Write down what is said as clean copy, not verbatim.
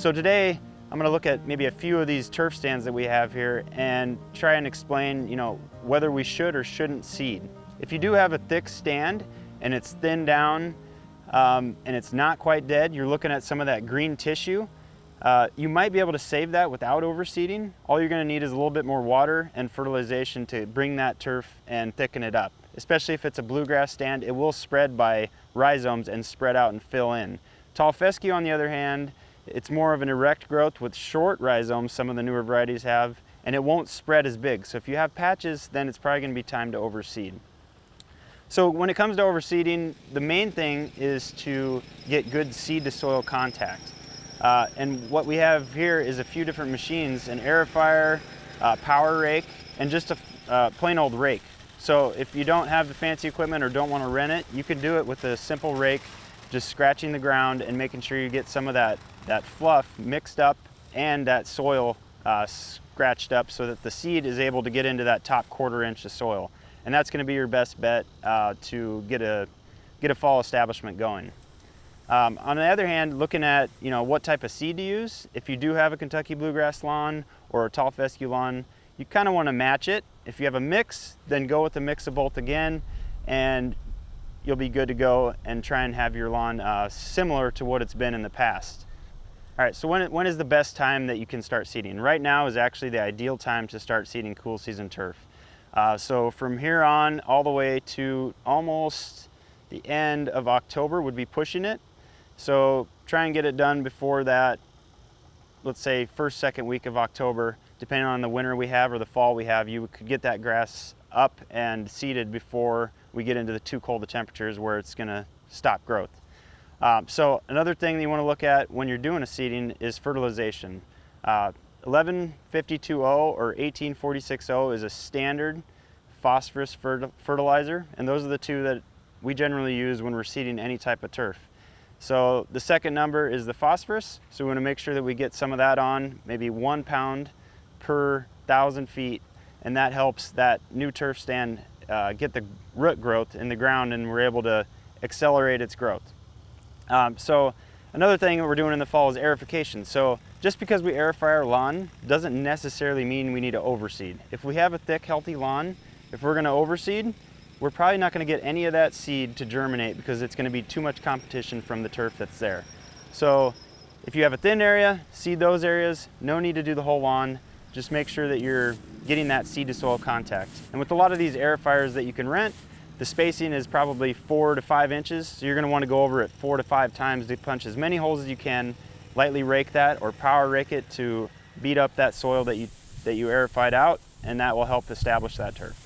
So today I'm going to look at maybe a few of these turf stands that we have here and try and explain, whether we should or shouldn't seed. If you do have a thick stand and it's thinned down and it's not quite dead, you're looking at some of that green tissue, you might be able to save that without overseeding. All you're going to need is a little bit more water and fertilization to bring that turf and thicken it up. Especially if it's a bluegrass stand, it will spread by rhizomes and spread out and fill in. Tall fescue, on the other hand, it's more of an erect growth with short rhizomes, some of the newer varieties have, and it won't spread as big. So if you have patches, then it's probably going to be time to overseed. So when it comes to overseeding, the main thing is to get good seed to soil contact. And what we have here is a few different machines, an Errifier, power rake, and just a plain old rake. So if you don't have the fancy equipment or don't want to rent it, you can do it with a simple rake, just scratching the ground and making sure you get some of that fluff mixed up and that soil scratched up so that the seed is able to get into that top 1/4 inch of soil. And that's going to be your best bet to get a fall establishment going. On the other hand, looking at what type of seed to use, if you do have a Kentucky bluegrass lawn or a tall fescue lawn, you kind of want to match it. If you have a mix, then go with a mix of both again, and you'll be good to go and try and have your lawn similar to what it's been in the past. All right, so when is the best time that you can start seeding? Right now is actually the ideal time to start seeding cool season turf. So from here on all the way to almost the end of October would be pushing it. So try and get it done before that, let's say first, second week of October, depending on the winter we have or the fall we have. You could get that grass up and seeded before we get into the too cold of temperatures where it's going to stop growth. So another thing that you want to look at when you're doing a seeding is fertilization. 11-52-0 or 18-46-0 is a standard phosphorus fertilizer, and those are the two that we generally use when we're seeding any type of turf. So the second number is the phosphorus, so we want to make sure that we get some of that on, maybe 1 pound per 1,000 feet, and that helps that new turf stand get the root growth in the ground, and we're able to accelerate its growth. So another thing that we're doing in the fall is errification. So just because we erify our lawn doesn't necessarily mean we need to overseed. If we have a thick, healthy lawn, if we're going to overseed, we're probably not going to get any of that seed to germinate because it's going to be too much competition from the turf that's there. So if you have a thin area, seed those areas. No need to do the whole lawn. Just make sure that you're getting that seed to soil contact. And with a lot of these Errifiers that you can rent, the spacing is probably 4 to 5 inches. So you're going to want to go over it 4 to 5 times to punch as many holes as you can. Lightly rake that or power rake it to beat up that soil that you errified out, and that will help establish that turf.